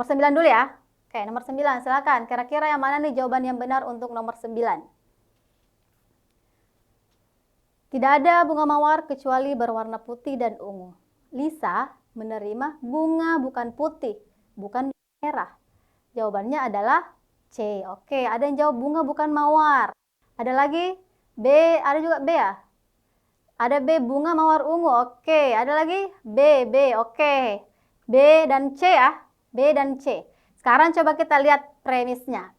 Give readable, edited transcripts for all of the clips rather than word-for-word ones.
9 dulu ya. Oke, nomor 9, silakan. Kira-kira yang mana nih jawaban yang benar untuk nomor 9? Tidak ada bunga mawar kecuali berwarna putih dan ungu. Lisa menerima bunga bukan putih, bukan merah. Jawabannya adalah C. Oke, ada yang jawab bunga bukan mawar. Ada lagi? B, ada juga B ya? Ada B, bunga mawar ungu. Oke, ada lagi? B, oke. B dan C ya? B dan C. Sekarang coba kita lihat premisnya.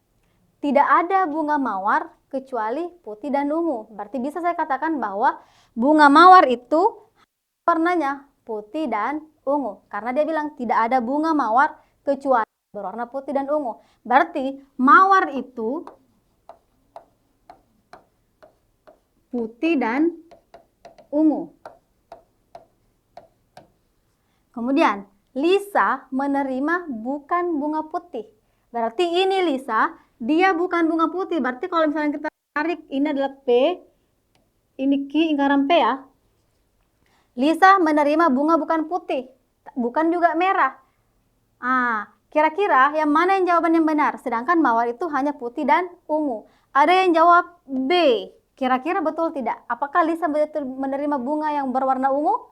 Tidak ada bunga mawar kecuali putih dan ungu. Berarti bisa saya katakan bahwa bunga mawar itu warnanya putih dan ungu. Karena dia bilang tidak ada bunga mawar kecuali berwarna putih dan ungu. Berarti mawar itu putih dan ungu. Kemudian Lisa menerima bukan bunga putih. Berarti ini Lisa, dia bukan bunga putih. Berarti kalau misalnya kita tarik, ini adalah P, ini Q, lingkaran P ya. Lisa menerima bunga bukan putih, bukan juga merah. Kira-kira yang mana yang jawaban yang benar? Sedangkan mawar itu hanya putih dan ungu. Ada yang jawab B. Kira-kira betul tidak? Apakah Lisa betul menerima bunga yang berwarna ungu?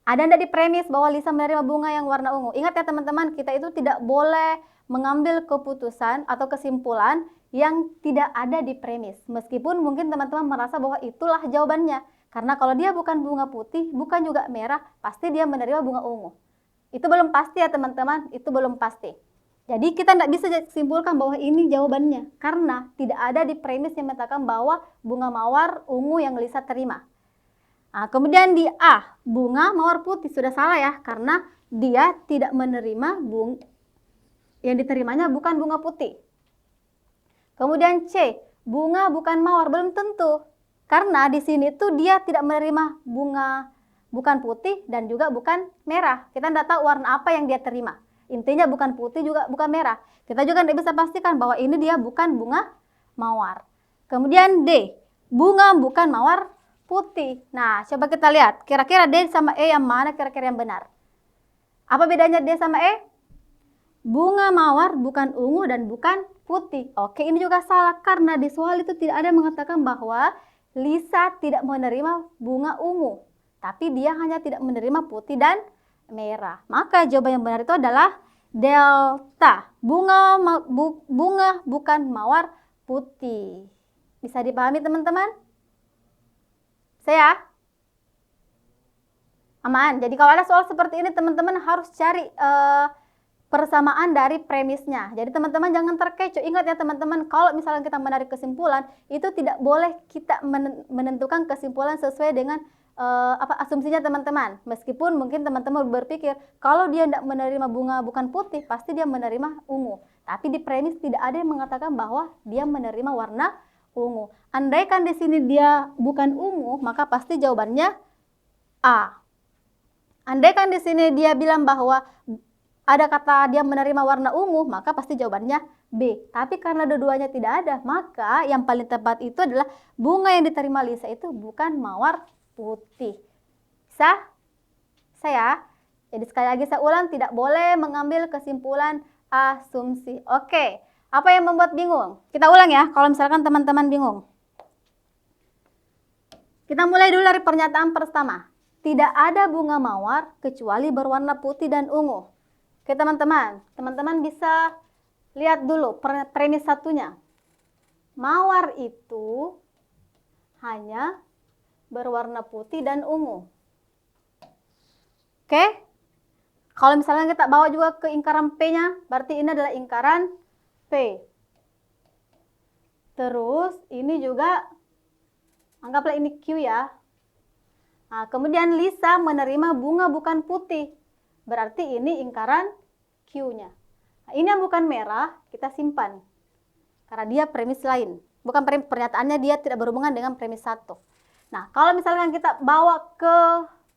Ada tidak di premis bahwa Lisa menerima bunga yang warna ungu? Ingat ya teman-teman, kita itu tidak boleh mengambil keputusan atau kesimpulan yang tidak ada di premis. Meskipun mungkin teman-teman merasa bahwa itulah jawabannya. Karena kalau dia bukan bunga putih, bukan juga merah, pasti dia menerima bunga ungu. Itu belum pasti ya teman-teman, itu belum pasti. Jadi kita tidak bisa simpulkan bahwa ini jawabannya. Karena tidak ada di premis yang mengatakan bahwa bunga mawar ungu yang Lisa terima. Kemudian di A, bunga mawar putih. Sudah salah ya, karena dia tidak menerima yang diterimanya bukan bunga putih. Kemudian C, bunga bukan mawar. Belum tentu, karena di sini tuh dia tidak menerima bunga bukan putih dan juga bukan merah. Kita tidak tahu warna apa yang dia terima. Intinya bukan putih juga bukan merah. Kita juga tidak bisa pastikan bahwa ini dia bukan bunga mawar. Kemudian D, bunga bukan mawar putih. Nah, coba kita lihat. Kira-kira D sama E yang mana kira-kira yang benar? Apa bedanya D sama E? Bunga mawar bukan ungu dan bukan putih. Oke, ini juga salah karena di soal itu tidak ada mengatakan bahwa Lisa tidak menerima bunga ungu. Tapi dia hanya tidak menerima putih dan merah. Maka jawaban yang benar itu adalah delta. Bunga bukan mawar putih. Bisa dipahami teman-teman? Saya aman. Jadi kalau ada soal seperti ini teman-teman harus cari persamaan dari premisnya. Jadi teman-teman jangan terkecoh. Ingat ya teman-teman, kalau misalnya kita menarik kesimpulan, itu tidak boleh kita menentukan kesimpulan sesuai dengan asumsinya teman-teman. Meskipun mungkin teman-teman berpikir kalau dia tidak menerima bunga bukan putih, pasti dia menerima ungu. Tapi di premis tidak ada yang mengatakan bahwa dia menerima warna ungu. Andaikan di sini dia bukan ungu, maka pasti jawabannya A. Andaikan di sini dia bilang bahwa ada kata dia menerima warna ungu, maka pasti jawabannya B. Tapi karena dua-duanya tidak ada, maka yang paling tepat itu adalah bunga yang diterima Lisa itu bukan mawar putih. Bisa? Saya? Jadi sekali lagi saya ulang, tidak boleh mengambil kesimpulan asumsi. Oke. Apa yang membuat bingung? Kita ulang ya, kalau misalkan teman-teman bingung. Kita mulai dulu dari pernyataan pertama. Tidak ada bunga mawar kecuali berwarna putih dan ungu. Oke teman-teman, teman-teman bisa lihat dulu premis satunya. Mawar itu hanya berwarna putih dan ungu. Oke? Kalau misalnya kita bawa juga ke lingkaran P-nya, berarti ini adalah lingkaran P. Terus ini juga, anggaplah ini Q ya. Nah, kemudian Lisa menerima bunga bukan putih. Berarti ini lingkaran Q-nya. Nah, ini yang bukan merah, kita simpan. Karena dia premis lain. Bukan premis, pernyataannya dia tidak berhubungan dengan premis 1. Nah, kalau misalkan kita bawa ke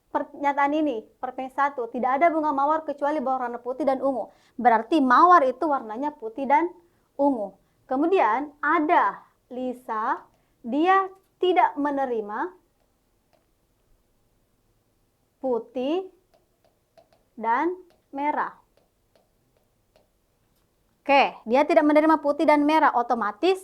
pernyataan ini, premis 1, tidak ada bunga mawar kecuali berwarna putih dan ungu. Berarti mawar itu warnanya putih dan ungu. Kemudian ada Lisa, dia tidak menerima putih dan merah. Oke, dia tidak menerima putih dan merah, otomatis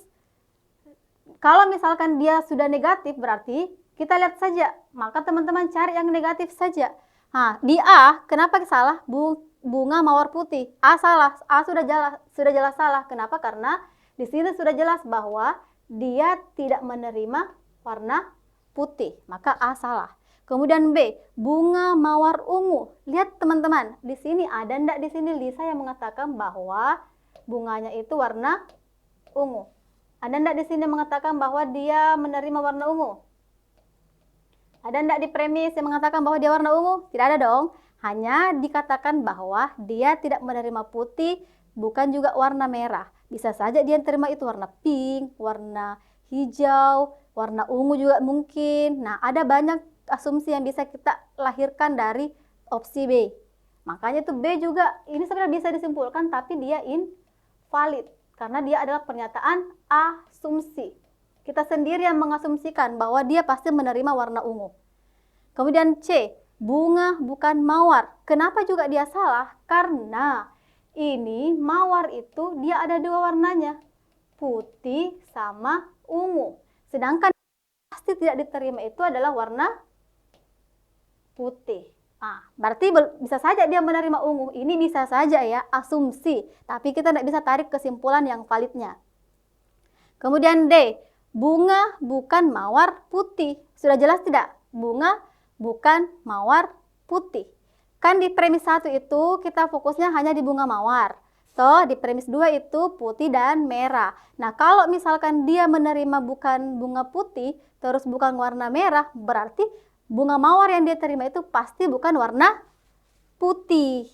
kalau misalkan dia sudah negatif berarti kita lihat saja, maka teman-teman cari yang negatif saja. Nah, di A kenapa salah? Bunga mawar putih. A salah, A sudah jelas salah. Kenapa? Karena di sini sudah jelas bahwa dia tidak menerima warna putih, maka A salah. Kemudian B, bunga mawar ungu. Lihat teman-teman, di sini ada ndak di sini Lisa yang mengatakan bahwa bunganya itu warna ungu. Ada ndak di sini mengatakan bahwa dia menerima warna ungu? Ada ndak di premis yang mengatakan bahwa dia warna ungu? Tidak ada dong. Hanya dikatakan bahwa dia tidak menerima putih, bukan juga warna merah. Bisa saja dia terima itu warna pink, warna hijau, warna ungu juga mungkin. Nah, ada banyak asumsi yang bisa kita lahirkan dari opsi B. Makanya itu B juga ini sebenarnya bisa disimpulkan tapi dia invalid karena dia adalah pernyataan asumsi. Kita sendiri yang mengasumsikan bahwa dia pasti menerima warna ungu. Kemudian C, bunga bukan mawar. Kenapa juga dia salah? Karena ini mawar itu dia ada dua warnanya, putih sama ungu. Sedangkan pasti tidak diterima itu adalah warna putih. Nah, berarti bisa saja dia menerima ungu. Ini bisa saja ya, asumsi. Tapi kita tidak bisa tarik kesimpulan yang validnya. Kemudian D, bunga bukan mawar putih. Sudah jelas tidak? Bunga bukan mawar putih. Kan di premis 1 itu kita fokusnya hanya di bunga mawar. So, di premis 2 itu putih dan merah. Nah, kalau misalkan dia menerima bukan bunga putih, terus bukan warna merah, berarti bunga mawar yang dia terima itu pasti bukan warna putih.